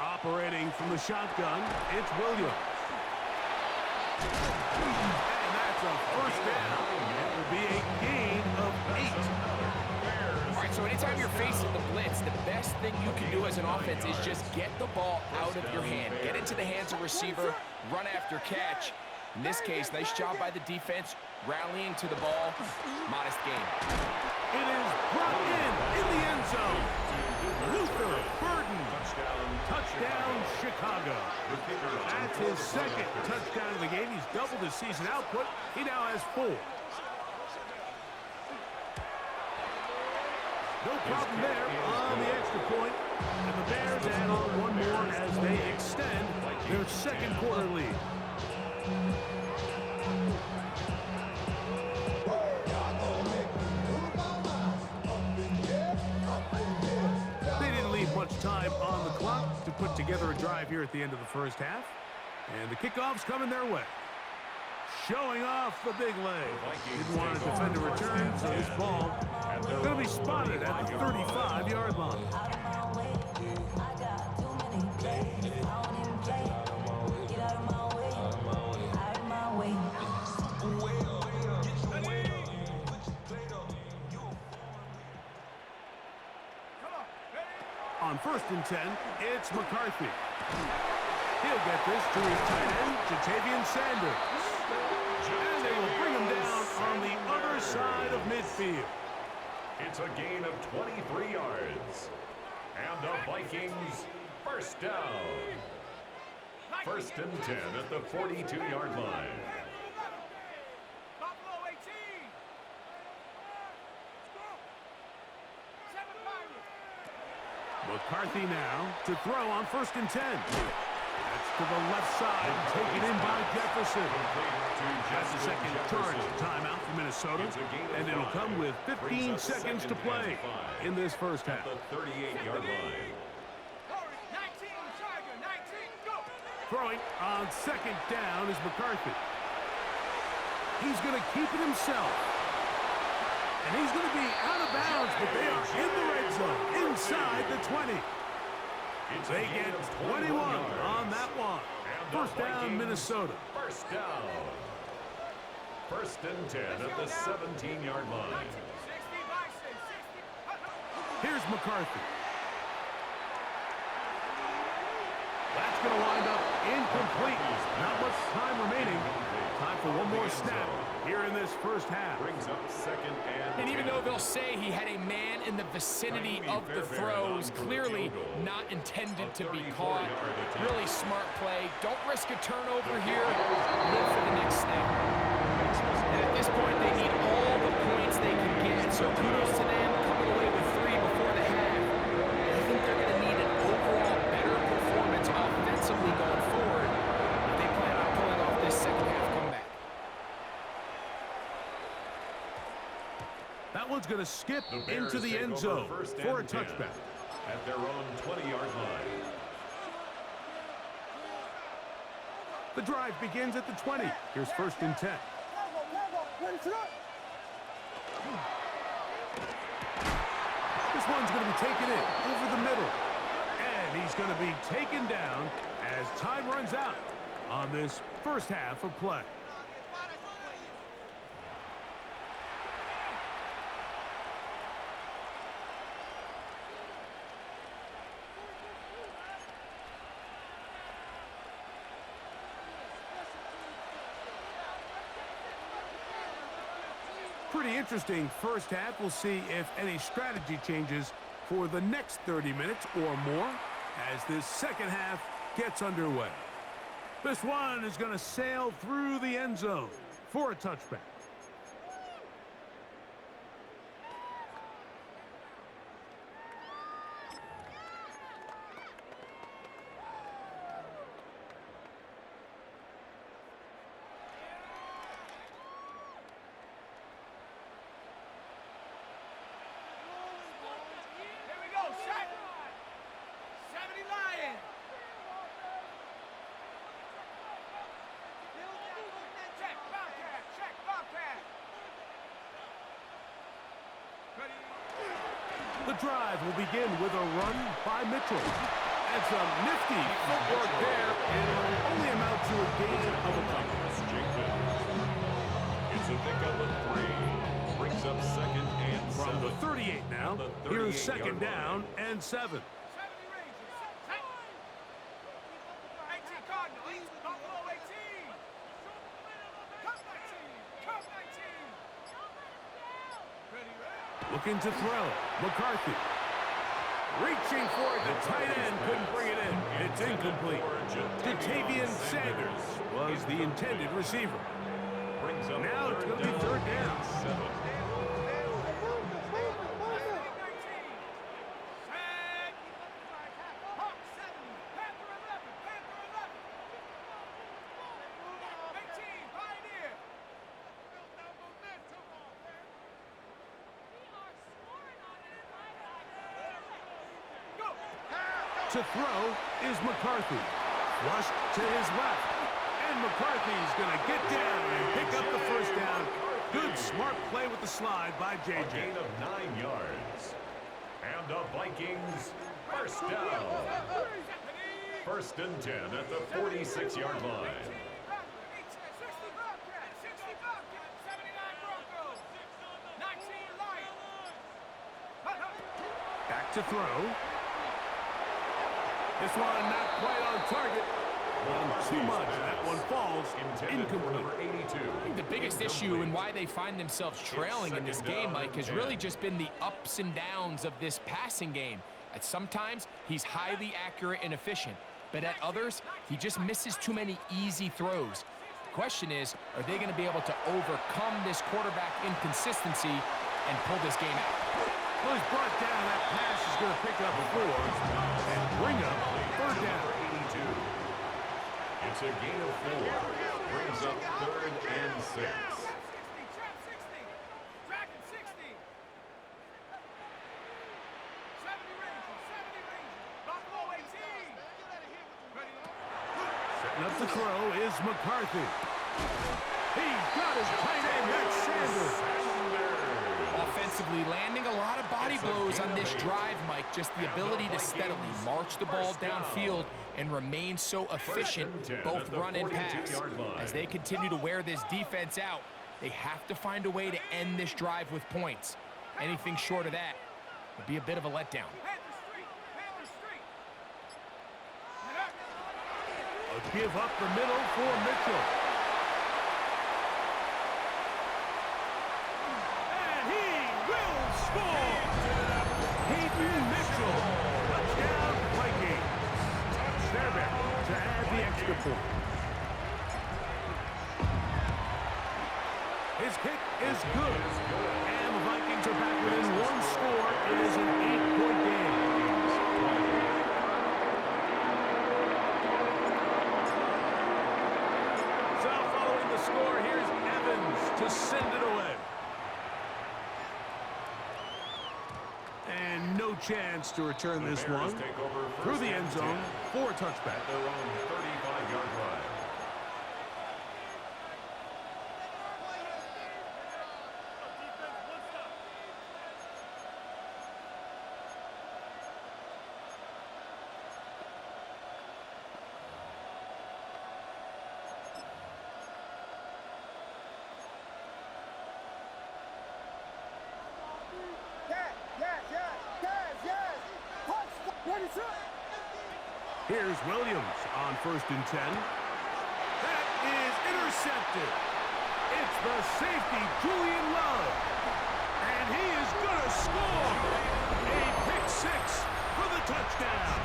Operating from the shotgun, it's Williams. And that's a first down. It will be a gain of 8. All right, so anytime you're facing the blitz, the best thing you can do as an offense is just get the ball out of your hand. Get into the hands of receiver, run after catch. In this case, nice job by the defense, rallying to the ball. Modest gain. It is brought in the end zone. Luther Burden. Touchdown, Chicago. That's his second touchdown of the game. He's doubled his season output. He now has 4. No problem there on the extra point. And the Bears add on one more as they extend their second quarter lead. Much time on the clock to put together a drive here at the end of the first half. And the kickoff's coming their way. Showing off the big leg. Didn't want to defend a return, so this ball going to be spotted at the 35-yard line. On 1st and 10, it's McCarthy. He'll get this to his tight end, Jatavian Sanders. And they will bring him down on the other side of midfield. It's a gain of 23 yards. And the Vikings first down. 1st and 10 at the 42-yard line. McCarthy now to throw on 1st and 10. That's to the left side, taken in by Jefferson. That's the second charge timeout for Minnesota, and it'll come with 15 seconds to play in this first half. The 38-yard line. Throwing on 2nd down is McCarthy. He's going to keep it himself. And he's going to be out of bounds, but they are in the red zone, inside the 20. They get 21 on that one. First down, Minnesota. First down. 1st and 10 at the 17-yard line. Here's McCarthy. That's going to wind up incomplete. Not much time remaining. Time for one more snap here in this first half. Brings up 2nd and even though they'll say he had a man in the vicinity of the throws, clearly not intended to be caught. Really smart play. Don't risk a turnover here. Live for the next snap. And at this point, they need all the points they can get. So kudos to them coming away with 3 before the half. I think they're going to need an overall better performance offensively going forward if they plan on pulling off this second half comeback. That one's going to skip into the end zone for a touchback. At their own 20-yard line. The drive begins at the 20. Here's 1st and 10. This one's going to be taken in over the middle. And he's going to be taken down as time runs out on this first half of play. Pretty interesting first half. We'll see if any strategy changes for the next 30 minutes or more as this second half gets underway. This one is going to sail through the end zone for a touchback. The drive will begin with a run by Mitchell. And some nifty footwork there. It'll only amount to a gain of a couple. It's a pickup of 3. Brings up second and 7. From the 38 now, here's second down and 7. Looking to throw. McCarthy. Reaching for it. The tight end couldn't bring it in. It's incomplete. Jatavian Sanders was the intended receiver. Now it's going to be third down. To throw is McCarthy. Flushed to his left. And McCarthy's going to get down and pick up the first down. Good, smart play with the slide by JJ. A gain of 9 yards. And the Vikings, first down. First and 10 at the 46-yard line. Back to throw. This one not quite on target. Too much. That one falls incomplete. I think the biggest issue and why they find themselves trailing in this game, Mike, has really just been the ups and downs of this passing game. At sometimes, he's highly accurate and efficient, but at others, he just misses too many easy throws. The question is, are they going to be able to overcome this quarterback inconsistency and pull this game out? Well, he's brought down. That pass is going to pick up 4 and bring up third down. 82. It's a gain of 4. Brings up third and 6. Setting up the throw is McCarthy. He's got his tight end. That's Sanders. Offensively, landing a lot of body blows on this drive, Mike. Just the ability to steadily march the ball downfield and remain so efficient, both run and pass. As they continue to wear this defense out, they have to find a way to end this drive with points. Anything short of that would be a bit of a letdown. A give up the middle for Mitchell. Touchdown, Vikings. They're back to add the extra point. His kick is good. And the Vikings are back within 1 score. It is an 8-point game. So following the score, here's Evans to send it away. And no chance to return this one through the end zone for a touchback. Their own 35-yard line. Here's Williams on 1st and 10. That is intercepted. It's the safety, Julian Love. And he is going to score. A pick 6 for the touchdown.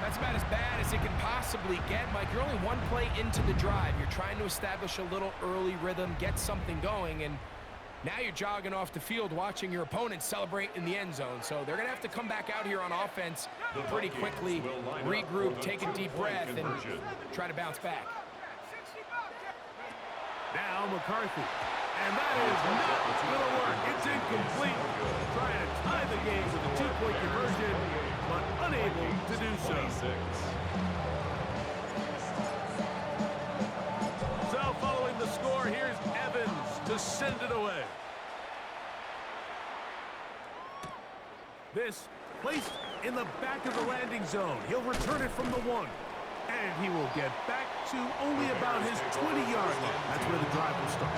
That's about as bad as it can possibly get, Mike. You're only 1 play into the drive. You're trying to establish a little early rhythm, get something going, and now you're jogging off the field watching your opponent celebrate in the end zone. So they're going to have to come back out here on offense pretty quickly, regroup, take a deep breath, and try to bounce back. Now McCarthy. And that is not going to work. It's incomplete. Trying to tie the game with a 2-point conversion, but unable to do so. So following the score, here's Evans to send it away. This Placed in the back of the landing zone. He'll return it from the 1. And he will get back to only about his 20-yard line. That's where the drive will start.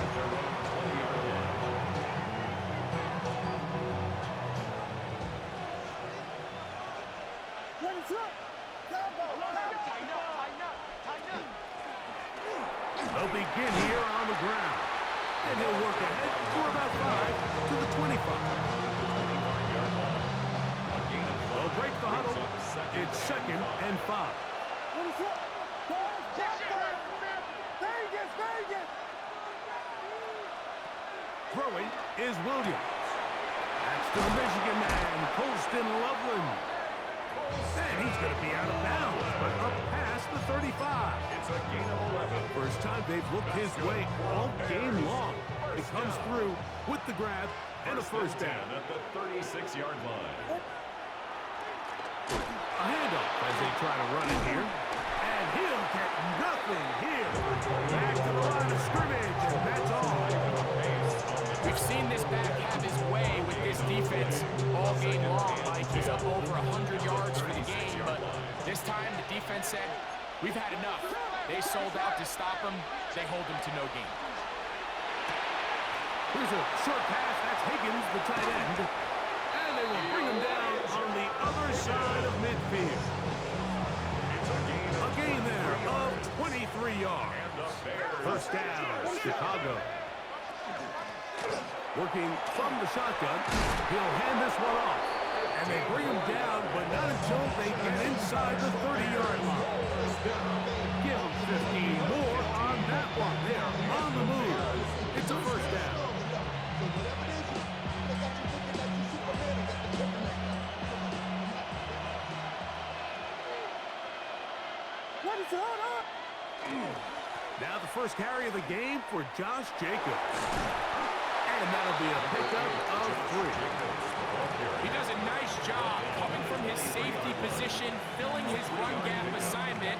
They'll begin here on the ground. And he'll work ahead for about 5 to the 25. They'll break the huddle. It's 2nd and 5. Throwing is Williams. That's to the Michigan man, Colston Loveland. And he's going to be out of bounds, but up past the 35. It's a gain of 11. First time they've looked his way all game long. He comes through with the grab and a first down. At the 36-yard line. A handoff as they try to run it here. And he'll get nothing here. Back to the line of scrimmage, and that's all. We've seen this back have his way with this defense all game long. Mike, he's up over 100 yards for the game, but this time the defense said, we've had enough. They sold out to stop him. They hold him to no gain. Here's a short pass. That's Higgins, the tight end. And they will bring him down on the other side of midfield. A gain there of 23 yards. First down, Chicago. Working from the shotgun, he'll hand this one off. And they bring him down, but not until they get inside the 30-yard line. Give him 15 more on that one. They are on the move. It's a first down. Now the first carry of the game for Josh Jacobs. And that'll be a pickup of 3. He does a nice job coming from his safety position, filling his run gap assignment.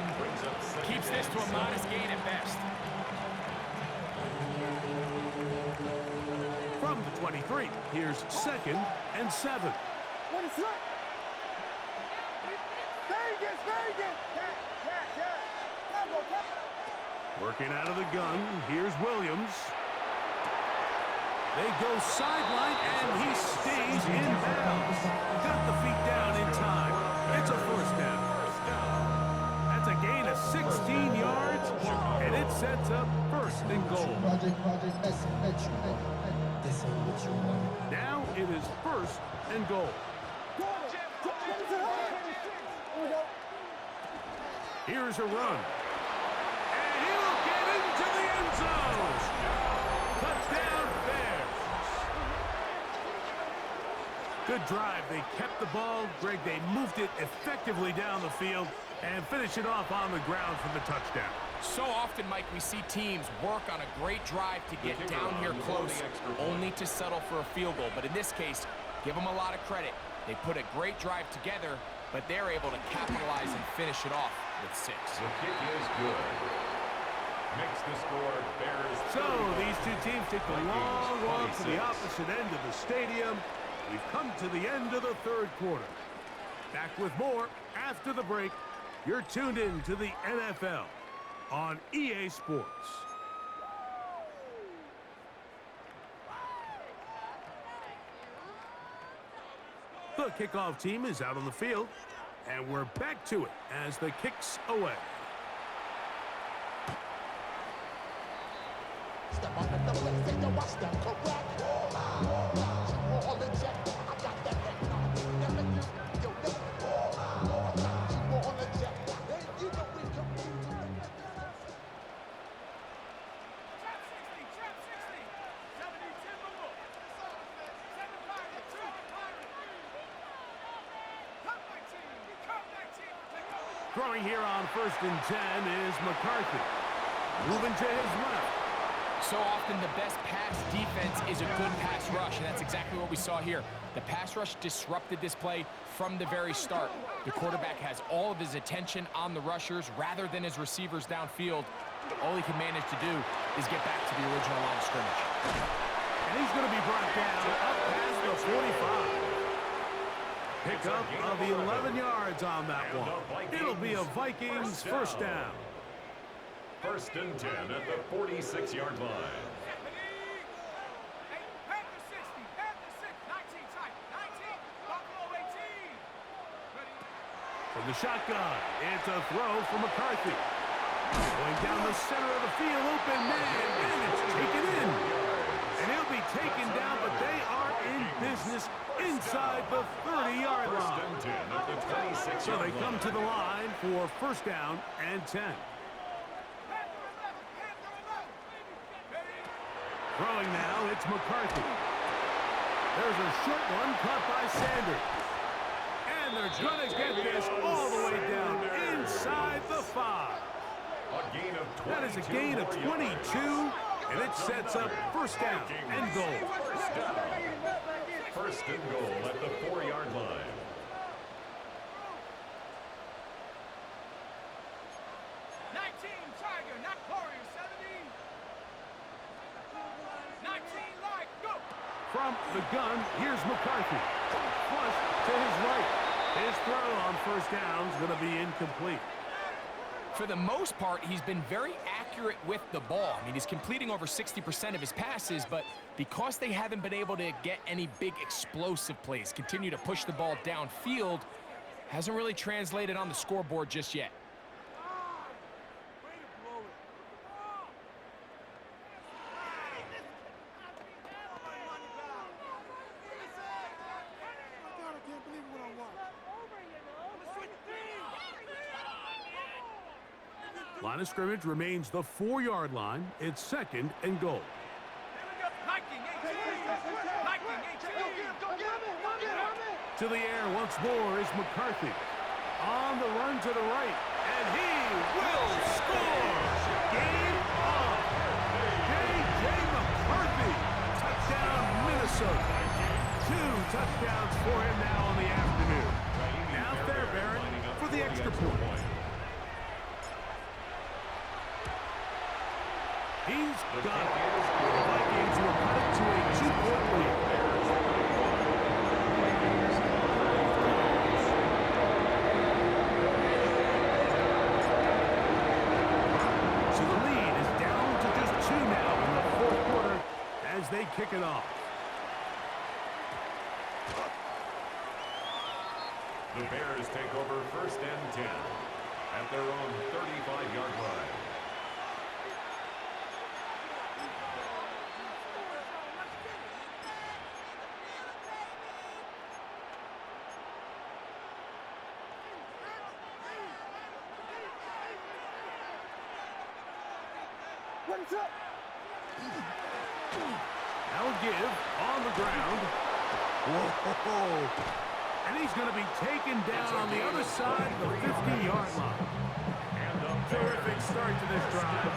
Keeps this to a modest gain at best. From the 23, here's 2nd and 7. Working out of the gun, here's Williams. They go sideline, and he stays in bounds. Got the feet down in time. It's a first down. That's a gain of 16 yards, and it sets up 1st and goal. Now it is 1st and goal. Here's a run. And he'll get into the end zone. Touchdown, Bears. Good drive. They kept the ball. Greg, they moved it effectively down the field and finish it off on the ground for the touchdown. So often, Mike, we see teams work on a great drive to get down here close, only to settle for a field goal. But in this case, give them a lot of credit. They put a great drive together, but they're able to capitalize and finish it off with 6. The kick is good. Makes the score Bears. So these two teams take the long walk to the opposite end of the stadium. We've come to the end of the 3rd quarter. Back with more after the break. You're tuned in to the NFL on EA Sports. The kickoff team is out on the field, and we're back to it as the kick's away. Step up in the place and you watch them correct. All in check, I got that head knock. Never you, yo, never. All in check, and you know we come through. Trap 60, 70, timber book. 7 pirate, 2 pirate. Come back team, take over. Throwing here on 1st and 10 is McCarthy. Moving to his left. So often the best pass defense is a good pass rush, and that's exactly what we saw here. The pass rush disrupted this play from the very start. The quarterback has all of his attention on the rushers rather than his receivers downfield. All he can manage to do is get back to the original line of scrimmage. And he's going to be brought down up past the 45. Pickup of 11 yards on that one. It'll be a Vikings first down. First and 10 at the 46-yard line. Panther 60, Panther 6, 19 tight, 19, Buffalo 18. Ready? From the shotgun, it's a throw from McCarthy. Going down the center of the field, open man, and it's taken in. And he'll be taken down, but they are in business inside the 30-yard First line. and 10 at the 26-yard So they line. come to the line for first down and 10. Panther 11, Panther 11. Ready? Throwing now, it's McCarthy. There's a short one caught by Sanders. And they're going to get this all the way down inside the 5. A gain of 22 That is a gain of 22, and it sets up first down and goal. First down. First and goal at the 4-yard line. Tiger, not Warrior 70. 19 light, go. From the gun, here's McCarthy. Flush to his right. His throw on first down is going to be incomplete. For the most part, he's been very accurate with the ball. I mean, he's completing over 60% of his passes, but because they haven't been able to get any big explosive plays, continue to push the ball downfield, hasn't really translated on the scoreboard just yet. Line of scrimmage remains the 4-yard line. It's second and goal. Viking 18. Viking 18. To the air once more is McCarthy. On the run to the right, and he will score! Game on! J.J. McCarthy! Touchdown, Minnesota. 2 touchdowns for him now on the afternoon. Now Fairbairn for the extra point. He's got it. The Vikings will cut it to a 2-point lead. So the lead is down to just 2 now in the fourth quarter as they kick it off. The Bears take over first and 10 at their own 35-yard line. Now a give on the ground. Whoa. And he's going to be taken down on the other side of the 50-yard line. Terrific start to this drive.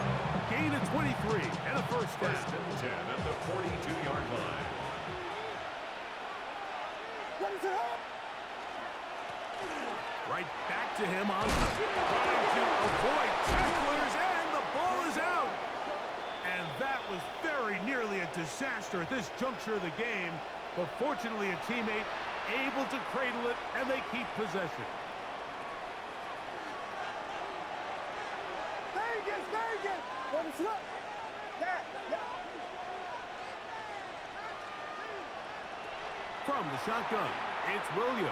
Gain of 23 and a first down. First and 10 at the 42-yard line. Right back to him on trying to avoid tacklers, and the ball is out. And that was very nearly a disaster at this juncture of the game, but fortunately a teammate able to cradle it, and they keep possession. From the shotgun, it's Williams.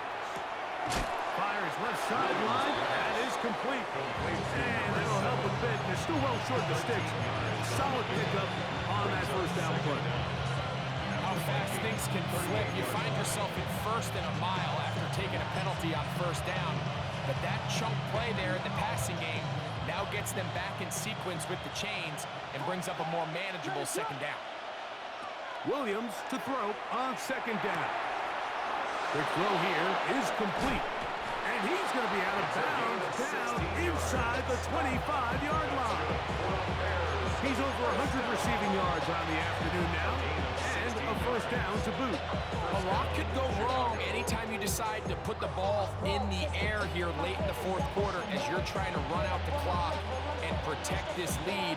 Fires left sideline. That is complete. And that'll help a bit. They're still well short the sticks. Solid pickup on that first down play. How fast things can flip. You find yourself in first and a mile after taking a penalty on first down. But that chunk play there in the passing game now gets them back in sequence with the chains and brings up a more manageable second down. Williams to throw on second down. The throw here is complete. And he's going to be out of bounds down inside the 25-yard line. He's over 100 receiving yards on the afternoon now, and a first down to boot. A lot could go wrong anytime you decide to put the ball in the air here late in the fourth quarter as you're trying to run out the clock and protect this lead.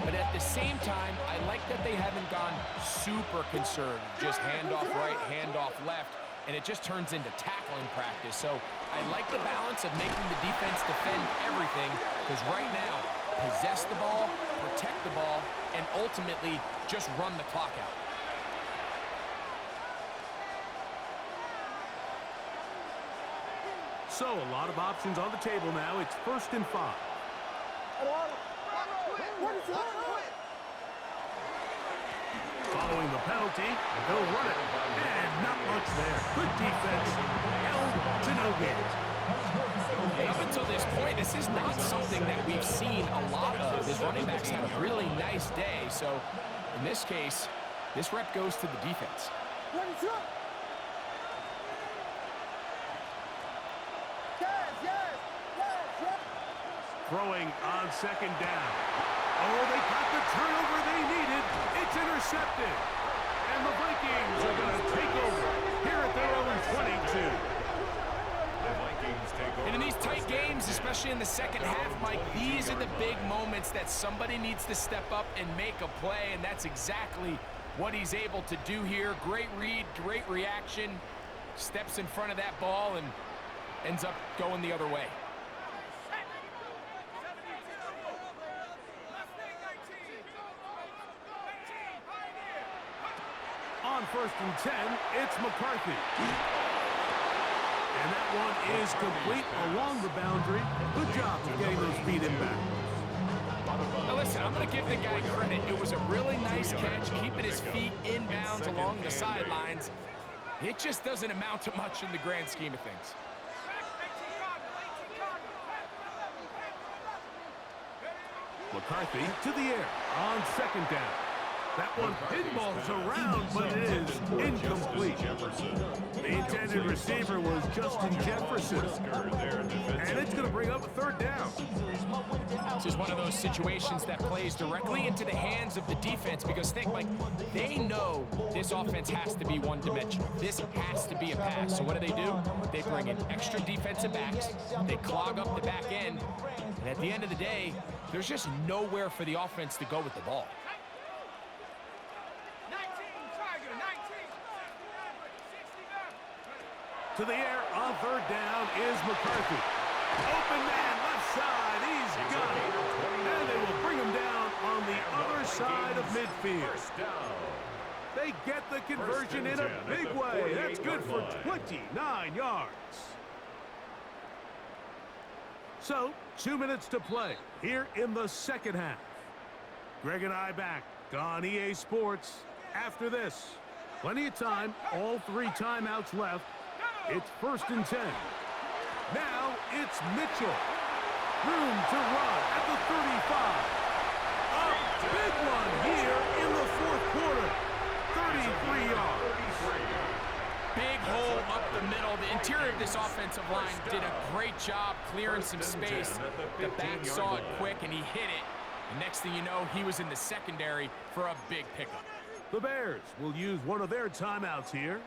But at the same time, I like that they haven't gone super conservative. Just handoff right, handoff left, and it just turns into tackling practice. So I like the balance of making the defense defend everything, because right now, possess the ball, protect the ball, and ultimately just run the clock out. So a lot of options on the table now. It's 1st and 5. Following the penalty, they'll run it. And not much there. Good defense. Held to no gain. Up until this point, this is not something that we've seen a lot of. His running backs had a really nice day. So in this case, this rep goes to the defense. Throwing on 2nd down. Oh, they got the turnover they needed. It's intercepted. And the Vikings are going to take over here at their own 22. The Vikings take over. And in these tight games, especially in the second half, Mike, these are the big moments that somebody needs to step up and make a play, and that's exactly what he's able to do here. Great read, great reaction, steps in front of that ball and ends up going the other way. On 1st and 10, it's McCarthy. And that one is complete along the boundary. Good job of getting those feet in back. Now listen, I'm going to give the guy credit. It was a really nice catch, keeping his feet in bounds along the sidelines. It just doesn't amount to much in the grand scheme of things. McCarthy to the air on 2nd down. That one pinballs around, but it is incomplete. The intended receiver was Justin Jefferson. And it's going to bring up a 3rd down. This is one of those situations that plays directly into the hands of the defense, because think, like, they know this offense has to be one-dimensional. This has to be a pass. So what do? They bring in extra defensive backs. They clog up the back end. And at the end of the day, there's just nowhere for the offense to go with the ball. To the air on 3rd down is McCarthy. Open man, left side, he's got it. And they will bring him down on the other side of midfield. They get the conversion in a big way. That's good for 29 yards. So, 2 minutes to play here in the second half. Greg and I back on EA Sports after this. Plenty of time, all 3 timeouts left. It's 1st and 10. Now it's Mitchell. Room to run at the 35. A big one here in the 4th quarter. 33 yards. Big hole up the middle. The interior of this offensive line did a great job clearing some space. The back saw it quick, and he hit it. The next thing you know, he was in the secondary for a big pickup. The Bears will use one of their timeouts here.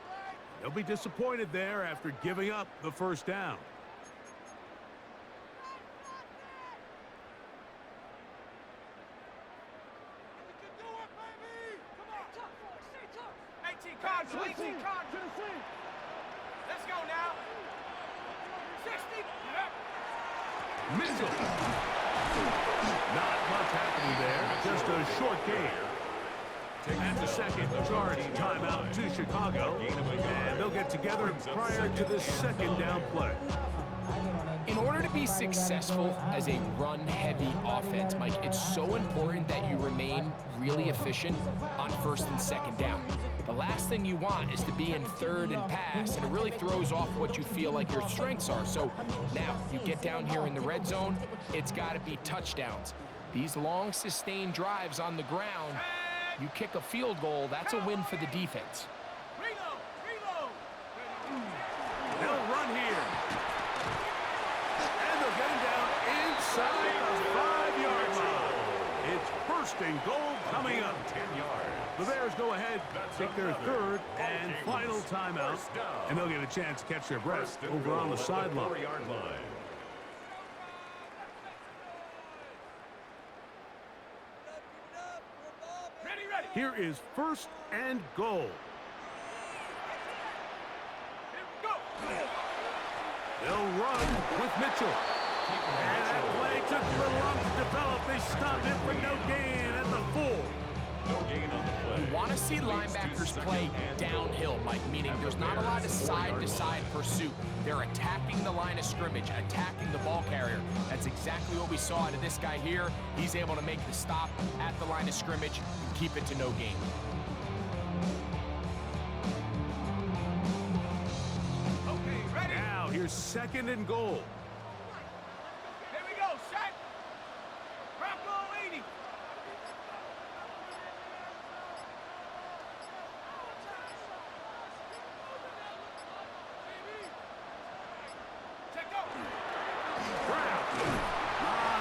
They'll be disappointed there after giving up the 1st down. Let's go now. 60. Mitchell. Not much happening there. Just a short game. And the second charge timeout to Chicago. And they'll get together prior to the 2nd down play. In order to be successful as a run-heavy offense, Mike, it's so important that you remain really efficient on 1st and 2nd down. The last thing you want is to be in 3rd and pass, and it really throws off what you feel like your strengths are. So now you get down here in the red zone, it's got to be touchdowns. These long, sustained drives on the ground, you kick a field goal, that's a win for the defense. Reload. They'll run here. And they'll get him down inside the 5-yard line. It's 1st and goal coming up. 10 yards. The Bears go ahead, take their 3rd and final timeout, and they'll get a chance to catch their breath over on the sideline. 4-yard line. Ready. Here is 1st and goal. They'll run with Mitchell. And that play took a little long to develop. They stopped him for no gain at the 4. No gain on the play. You want to see linebackers play downhill, Mike, meaning there's not a lot of side-to-side pursuit. They're attacking the line of scrimmage, attacking the ball carrier. That's exactly what we saw out of this guy here. He's able to make the stop at the line of scrimmage and keep it to no gain. Okay, ready? Now here's 2nd and goal. Here we go, set. Bronco 80. Check out. Brown.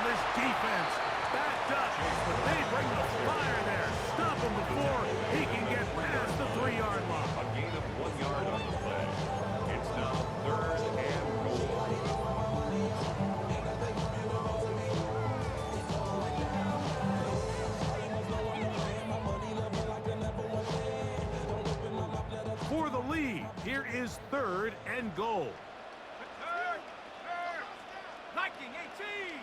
This defense backed up, but they bring the fire there. Stop him before he can get past the 3-yard line. A gain of 1 yard on the play. It's now 3rd and goal. For the lead, here is 3rd and goal. Third. Viking 18.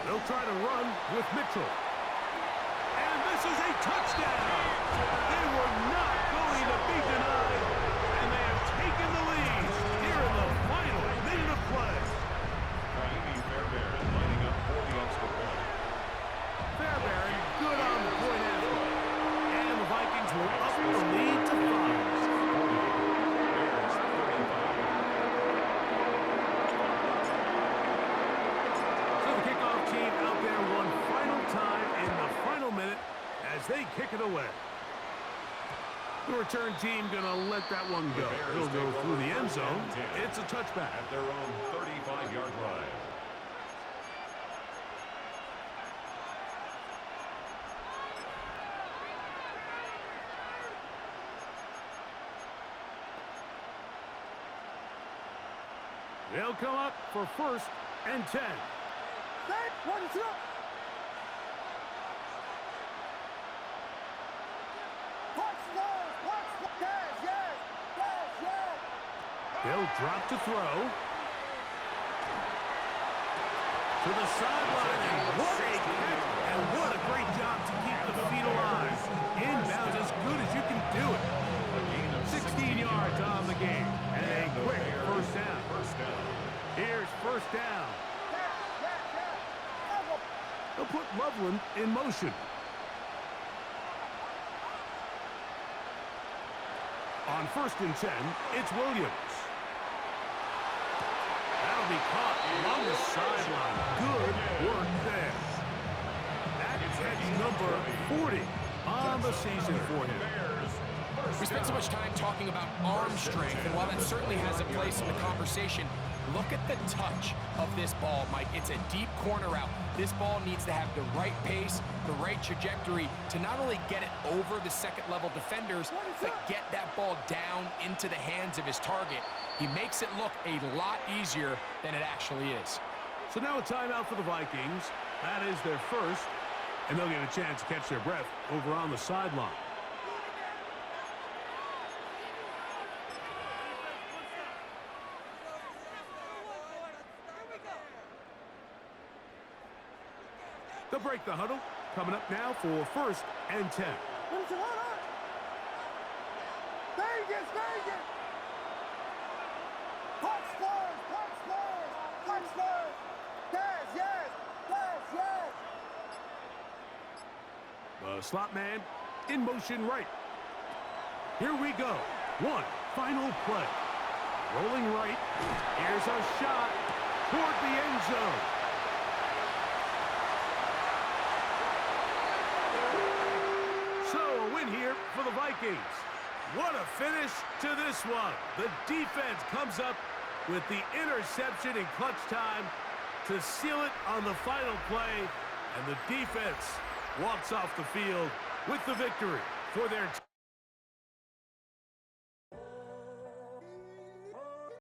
They'll try to run with Mitchell. And this is a touchdown. They were not going to be denied. And they have taken the lead here in the final minute of play. Fairbairn lining up for the extra point. Fairbairn good on the point after. And the Vikings will up the lead to 5. As they kick it away. The return team gonna let that one go. It'll go through the end zone. It's a touchback. At their own 35-yard line. They'll come up for 1st and 10. They'll drop to throw. To the sideline, and what a catch, and what a great job to keep the feet alive. Inbounds as good as you can do it. 16 yards on the game, and a quick first down. Here's 1st down. They'll put Loveland in motion. On 1st and 10, it's Williams. That'll be caught along the sideline. Good work there. That's catch number 40 on the season for him. We spent so much time talking about arm strength, and while that certainly has a place in the conversation, look at the touch of this ball, Mike. It's a deep corner route. This ball needs to have the right pace, the right trajectory to not only get it over the second-level defenders, but get that ball down into the hands of his target. He makes it look a lot easier than it actually is. So now a timeout for the Vikings. That is their 1st, and they'll get a chance to catch their breath over on the sideline. They'll break the huddle. Coming up now for 1st and 10. The slot man in motion right. Here we go. One final play. Rolling right. Here's a shot toward the end zone. So a win here for the Vikings. What a finish to this one. The defense comes up with the interception in clutch time to seal it on the final play. And the defense walks off the field with the victory for their team.